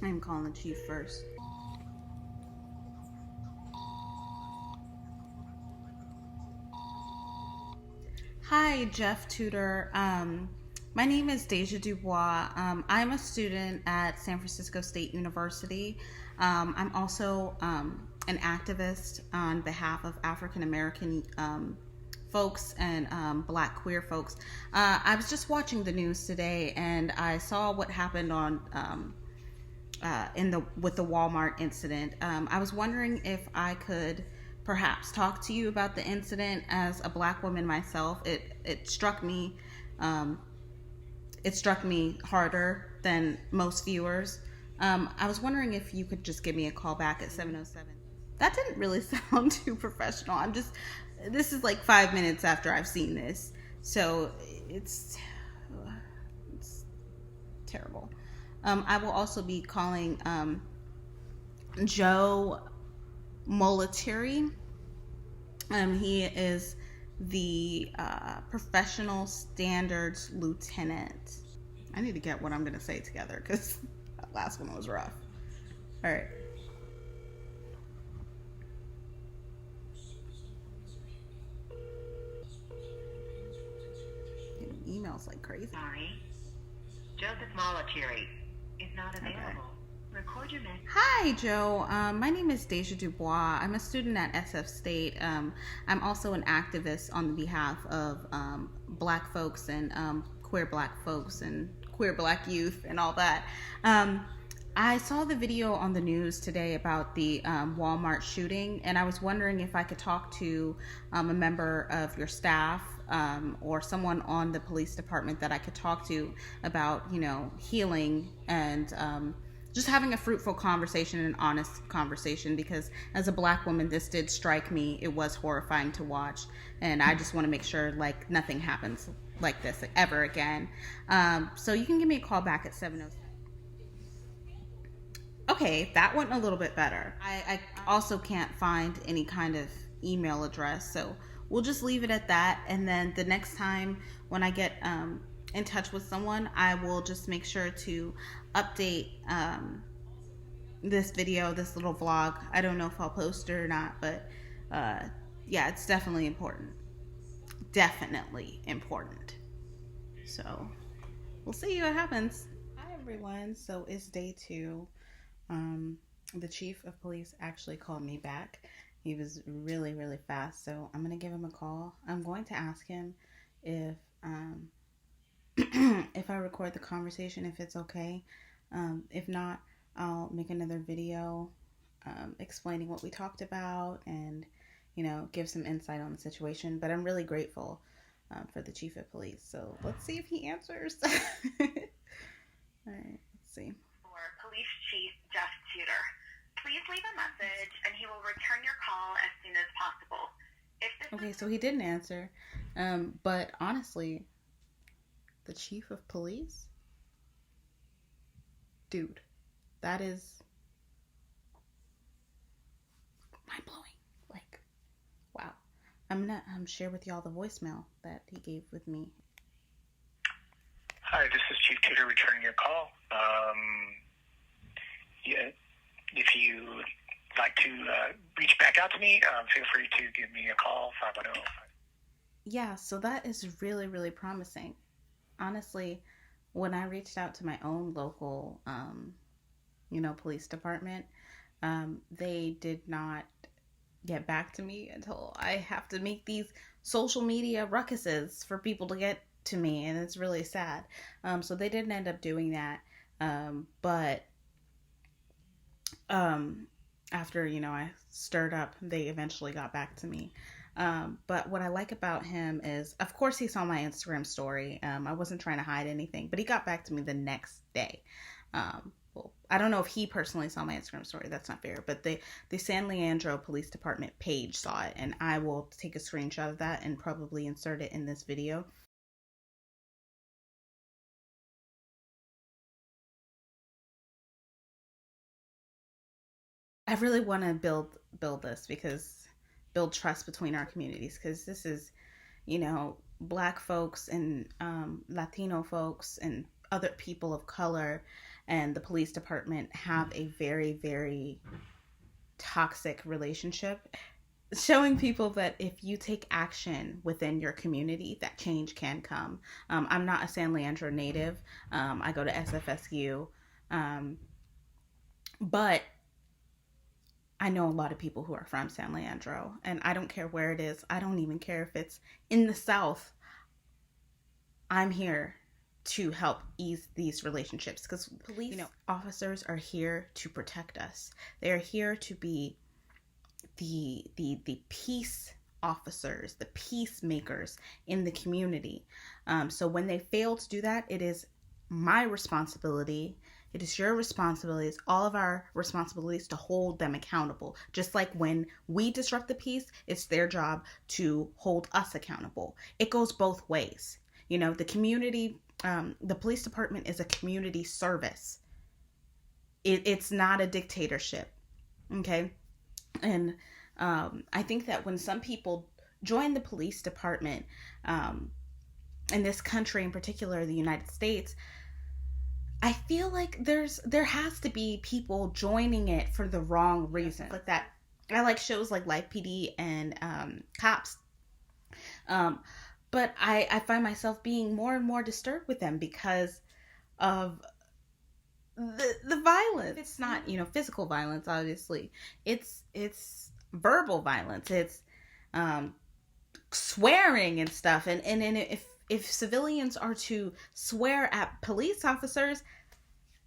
I'm calling the chief first. Hi, Jeff Tudor. My name is Daja Dubois. I'm a student at San Francisco State University. I'm also an activist on behalf of African American folks and Black queer folks. I was just watching the news today, and I saw what happened on with the Walmart incident. I was wondering if I could perhaps talk to you about the incident. As a Black woman myself, it struck me. It struck me harder than most viewers. I was wondering if you could just give me a call back at 707. That didn't really sound too professional. This is like 5 minutes after I've seen this, so it's terrible. I will also be calling Joe Moliteri. He is the professional standards lieutenant. I need to get what I'm going to say together because that last one was rough. All right. Getting emails like crazy. Sorry. Joseph Moliteri is not available. Okay. Record your message. Hi, Joe. My name is Daja Dubois. I'm a student at SF State. I'm also an activist on behalf of Black folks and queer Black folks and queer Black youth and all that. I saw the video on the news today about the Walmart shooting, and I was wondering if I could talk to a member of your staff or someone on the police department that I could talk to about, healing and just having a fruitful conversation, an honest conversation, because as a Black woman, this did strike me. It was horrifying to watch, and I just want to make sure like nothing happens like this ever again. So you can give me a call back at 707. Okay, that went a little bit better. I also can't find any kind of email address, so we'll just leave it at that. And then the next time when I get in touch with someone, I will just make sure to update this video, this little vlog. I don't know if I'll post it or not, but yeah, it's definitely important. Definitely important. So we'll see what happens. Hi everyone. So it's day 2. The chief of police actually called me back. He was really, really fast, so I'm gonna give him a call. I'm going to ask him if if I record the conversation, if it's okay. If not, I'll make another video explaining what we talked about and, give some insight on the situation. But I'm really grateful for the chief of police. So let's see if he answers. All right, let's see. For Police Chief Jeff Tudor, please leave a message and he will return your call as soon as possible. Okay, so he didn't answer. But honestly, the chief of police? Dude, that is mind-blowing. Like, wow. I'm gonna share with y'all the voicemail that he gave with me. Hi, this is Chief Tudor returning your call. If you would like to reach back out to me, feel free to give me a call, 510. Yeah, so that is really, really promising. Honestly, when I reached out to my own local, police department, they did not get back to me until I have to make these social media ruckuses for people to get to me, and it's really sad. So they didn't end up doing that. But after, I stirred up, they eventually got back to me. But what I like about him is, of course, he saw my Instagram story. I wasn't trying to hide anything, but he got back to me the next day. Well, I don't know if he personally saw my Instagram story. That's not fair. But the San Leandro Police Department page saw it, and I will take a screenshot of that and probably insert it in this video. I really want to build this build trust between our communities, because this is, Black folks and Latino folks and other people of color and the police department have a very, very toxic relationship, showing people that if you take action within your community, that change can come. I'm not a San Leandro native. I go to SFSU. But I know a lot of people who are from San Leandro, and I don't care where it is. I don't even care if it's in the South. I'm here to help ease these relationships because police officers are here to protect us. They are here to be the peace officers, the peacemakers in the community. So when they fail to do that, it is my responsibility. It is your responsibility. It's all of our responsibilities to hold them accountable. Just like when we disrupt the peace, it's their job to hold us accountable. It goes both ways. The community, the police department is a community service. It's not a dictatorship. Okay? And I think that when some people join the police department, in this country in particular, the United States, I feel like there has to be people joining it for the wrong reason. Like that, I like shows like Life PD and Cops. But I find myself being more and more disturbed with them because of the violence. It's not, physical violence, obviously. It's verbal violence. It's swearing and stuff. And if civilians are to swear at police officers,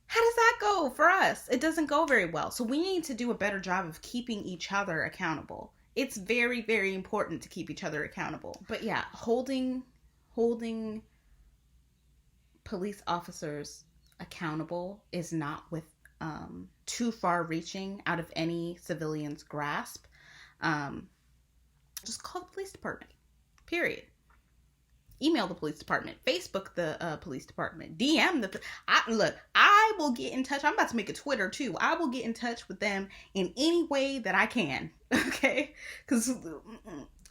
how does that go for us? It doesn't go very well. So we need to do a better job of keeping each other accountable. It's very, very important to keep each other accountable. But yeah, holding police officers accountable is not with too far reaching out of any civilian's grasp. Just call the police department. Period. Email the police department. Facebook the police department. DM I will get in touch. I'm about to make a Twitter too. I will get in touch with them in any way that I can. Okay? Because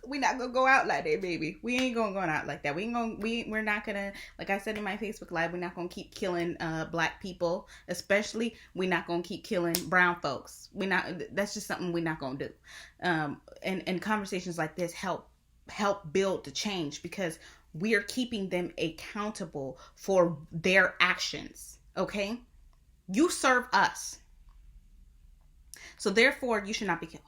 we're not gonna go out like that, baby. We ain't gonna go out like that. We're not gonna, like I said in my Facebook Live, we're not gonna keep killing black people. Especially, we're not gonna keep killing brown folks. That's just something we're not gonna do. And conversations like this help build the change because we are keeping them accountable for their actions. Okay? You serve us. So therefore, you should not be killed.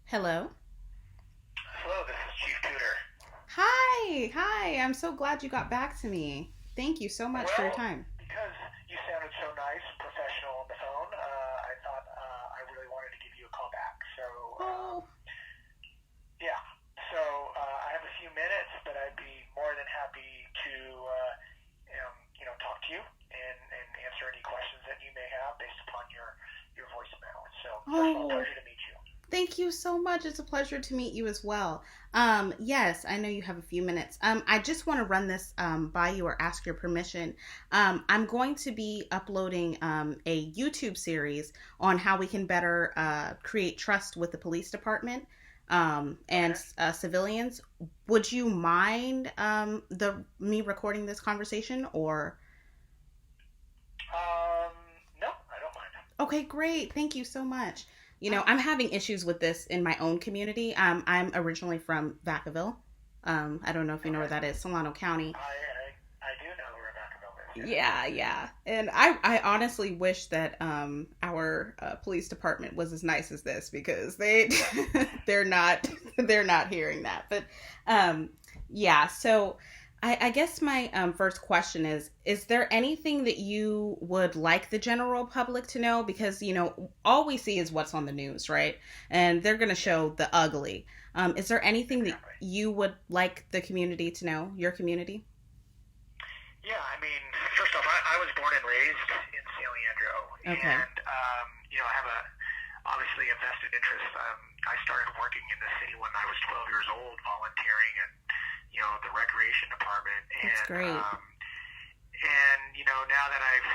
Hello? Hello, this is Chief Tudor. Hi. I'm so glad you got back to me. Thank you so much for your time. Because you sounded so nice, professional on the phone, I thought I really wanted to give you a call back. So, yeah. So I have a few minutes, but I'd be more than happy to, talk to you and answer any questions that you may have based upon your voicemail. So, first of all, pleasure to meet you. Thank you so much. It's a pleasure to meet you as well. Yes, I know you have a few minutes. I just want to run this by you or ask your permission. I'm going to be uploading a YouTube series on how we can better create trust with the police department and civilians. Would you mind me recording this conversation or? No, I don't mind. Okay, great. Thank you so much. I'm having issues with this in my own community. I'm originally from Vacaville. I don't know if you know where that is, Solano County. I do know where Vacaville is. Yeah. And I honestly wish that our police department was as nice as this because they're not hearing that. But yeah, so I guess my first question is there anything that you would like the general public to know? Because, all we see is what's on the news, right? And they're going to show the ugly. Is there anything that you would like the community to know, your community? Yeah, first off, I was born and raised in San Leandro. Okay. And, I have obviously a vested interest. I started working in the city when I was 12 years old, volunteering at the recreation department. That's great. And now that I've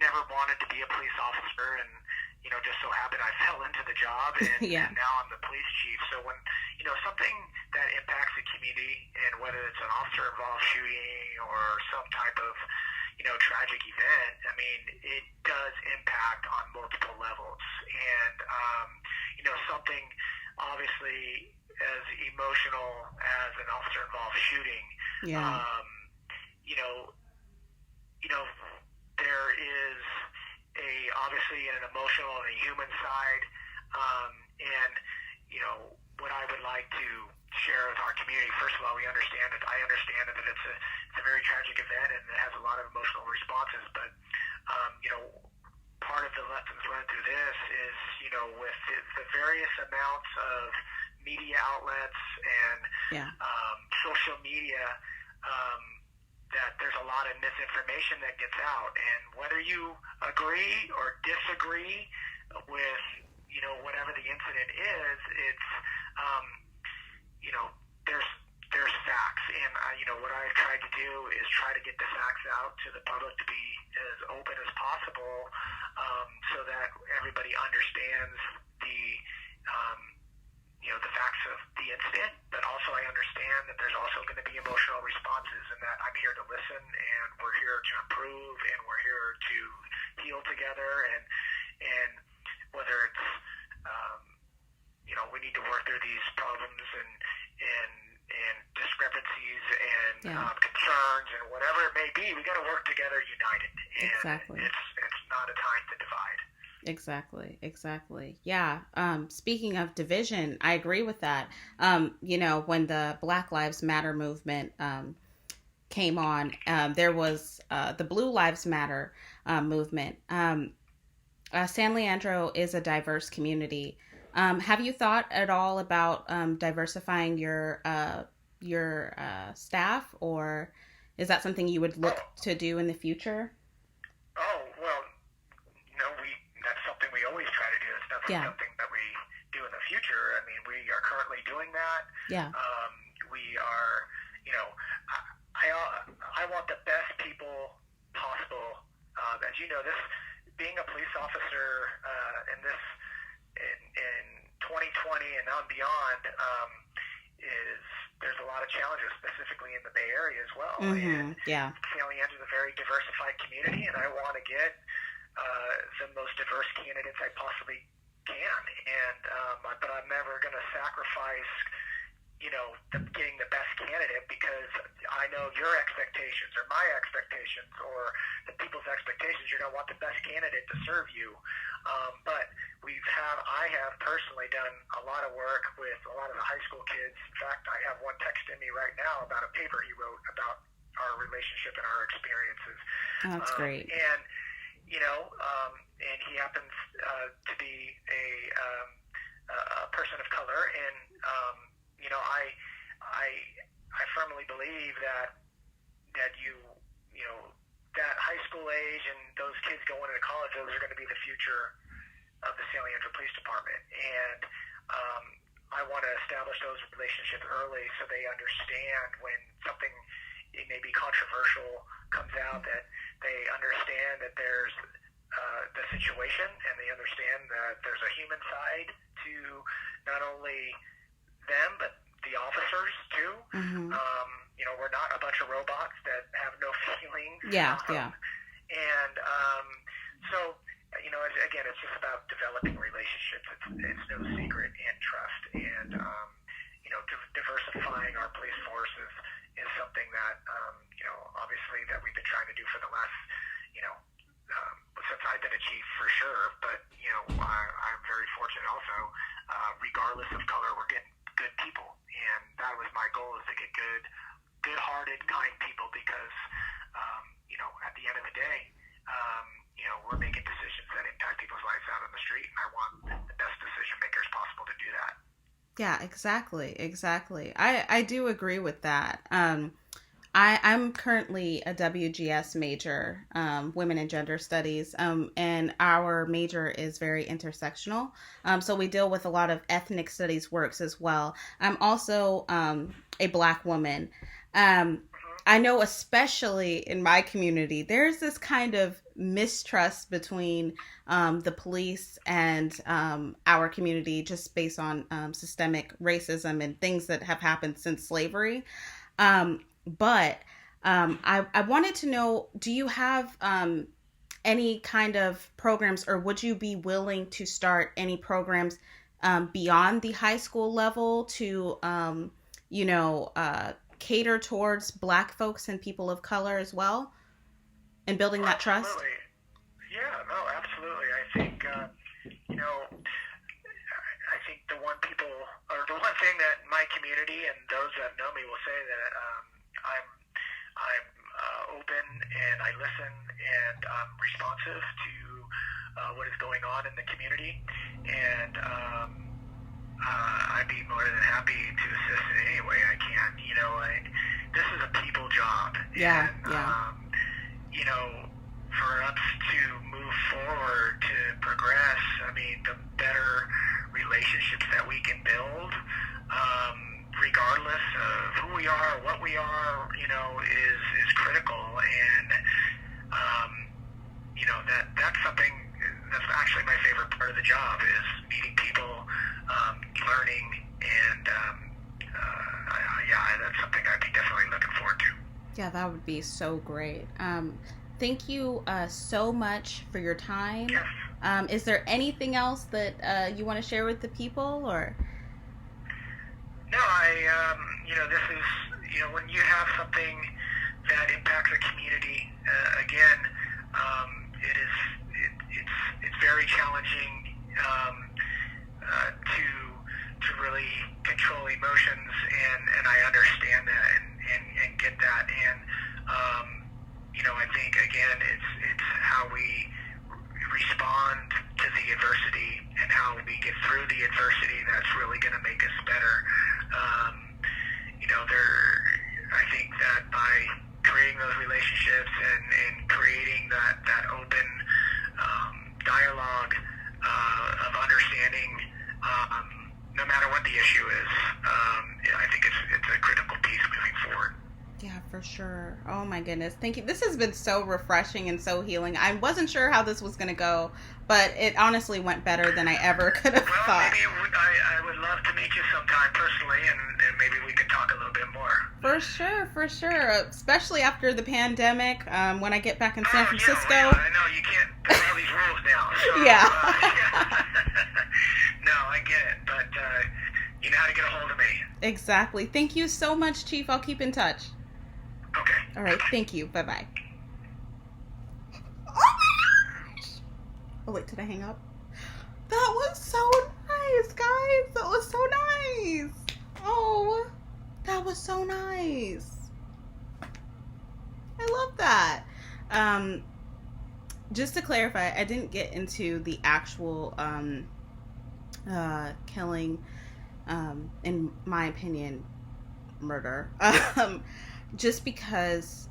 never wanted to be a police officer and, just so happened I fell into the job, and, Yeah. and now I'm the police chief. So when, something that impacts the community, and whether it's an officer-involved shooting or some type of, tragic event, I mean, it does impact on multiple levels. And, something obviously as emotional as an officer-involved shooting, Yeah. There is obviously an emotional and a human side, and what I would like to share with our community. First of all, I understand that it's a very tragic event and it has a lot of emotional responses. But part of the lessons learned through this is with the various amounts of media outlets and Yeah. social media. That there's a lot of misinformation that gets out, and whether you agree or disagree with whatever the incident is, it's there's facts, and what I've tried to do is try to get the facts out to the public to be as open as possible, so that everybody understands the facts of the incident, but also I understand that there's also going to be emotional responses, and that I'm here to listen, and we're here to improve, and we're here to heal together, and whether it's we need to work through these problems and discrepancies and concerns and whatever it may be, we got to work together united. And Exactly. It's not a time to divide. Exactly. Yeah. Speaking of division, I agree with that. When the Black Lives Matter movement came on, there was the Blue Lives Matter movement. San Leandro is a diverse community. Have you thought at all about diversifying your staff, or is that something you would look to do in the future? Oh, well, that's something we always try to do. It's definitely something that we do in the future. I mean, we are currently doing that. Yeah. We are, I want the best people possible. As you know, this being a police officer in 2020 and on beyond, there's a lot of challenges, specifically in the Bay Area as well. Mm-hmm. Yeah. San Leandro is a very diversified community, and I want to get the most diverse candidates I possibly can. But I'm never going to sacrifice, getting the best candidate, because I know your expectations or my expectations or the people's expectations. You're going to want the best candidate to serve you. But I have personally done a lot of work with a lot of the high school kids. In fact, I have one texting me right now about a paper he wrote about our relationship and our experiences. Oh, that's great. And he happens to be a person of color, and I firmly believe that that high school age and those kids going into college, those are going to be the future of the San Leandro Police Department. And I want to establish those relationships early so they understand when something it may be controversial comes out, that they understand that there's the situation, and they understand that there's a human side to not only them but the officers too. Mm-hmm. We're not a bunch of robots that have no feelings. Yeah. And so again, it's just about developing relationships. It's no secret, and trust, and diversifying our police force is something that obviously that we've been trying to do for the last since I've been a chief, for sure. But I'm very fortunate also. Regardless of color, we're getting good people, and that was my goal, is to get good-hearted, kind people, because at the end of the day, we're making decisions that impact people's lives out on the street, and I want the best decision makers possible to do that. Yeah, exactly. I do agree with that. I'm currently a WGS major, Women and Gender Studies, and our major is very intersectional. So we deal with a lot of ethnic studies works as well. I'm also a Black woman. I know, especially in my community, there's this kind of mistrust between the police and our community, just based on systemic racism and things that have happened since slavery. But I wanted to know, do you have any kind of programs, or would you be willing to start any programs beyond the high school level to, cater towards Black folks and people of color as well, and building that trust? Absolutely. Yeah, no, absolutely. I think, I think the one thing that my community and those that know me will say that I'm open and I listen and I'm responsive to what is going on in the community, and I'd be more than happy to assist in any way I can. This is a people job. Yeah, and, for us to move forward, to progress, the better relationships that we can build, regardless of who we are, what we are, is critical. And, that's something that's actually my favorite part of the job, is meeting people, learning, and, that's something I'd be definitely looking forward to. Yeah, that would be so great. Thank you so much for your time. Yes. Is there anything else that you want to share with the people, or? No, this is, when you have something that impacts a community, again, it's very challenging to really control emotions, and I understand that and get that, and I think again it's how we respond to the adversity and how we get through the adversity that's really going to make us better. I think that by creating those relationships and creating that open dialogue of understanding, no matter what the issue is, I think it's a critical piece moving forward. Yeah, for sure. Oh my goodness. Thank you. This has been so refreshing and so healing. I wasn't sure how this was going to go, but it honestly went better than I ever could have thought. Maybe I would love to meet you sometime personally, and maybe we could talk a little bit more. For sure. Especially after the pandemic, when I get back in San Francisco. Yeah, I know. You can't do all these rules now. So, Yeah. No, I get it. But you know how to get a hold of me. Exactly. Thank you so much, Chief. I'll keep in touch. Okay. All right. Thank you. Bye-bye. Oh, wait. Did I hang up? That was so nice, guys. That was so nice. Oh, that was so nice. I love that. Just to clarify, I didn't get into the actual killing, in my opinion, murder. Just because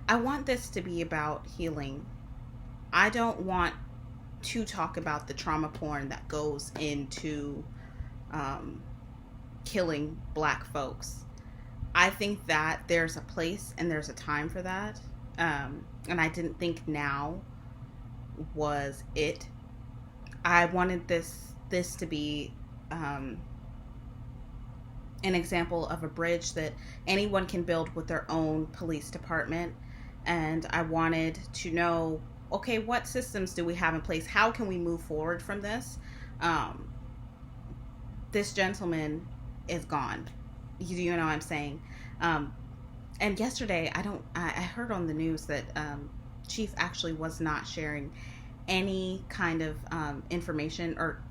I want this to be about healing. I don't want to talk about the trauma porn that goes into killing Black folks. I think that there's a place and there's a time for that. And I didn't think now was it. I wanted this to be an example of a bridge that anyone can build with their own police department. And I wanted to know, okay, what systems do we have in place? How can we move forward from this? This gentleman is gone. You know what I'm saying? And yesterday, I heard on the news that Chief actually was not sharing any kind of information, or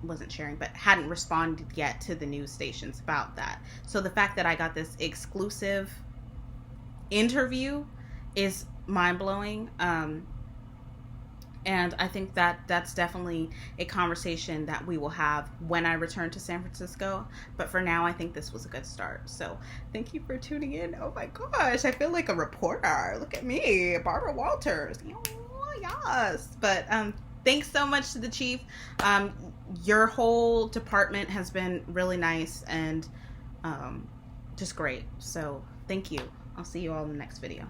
wasn't sharing, but hadn't responded yet to the news stations about that. So the fact that I got this exclusive interview is mind-blowing. And I think that that's definitely a conversation that we will have when I return to San Francisco. But for now, I think this was a good start. So thank you for tuning in. Oh my gosh, I feel like a reporter. Look at me, Barbara Walters. Oh, yes. But thanks so much to the Chief. Your whole department has been really nice and just great. So Thank you. I'll see you all in the next video.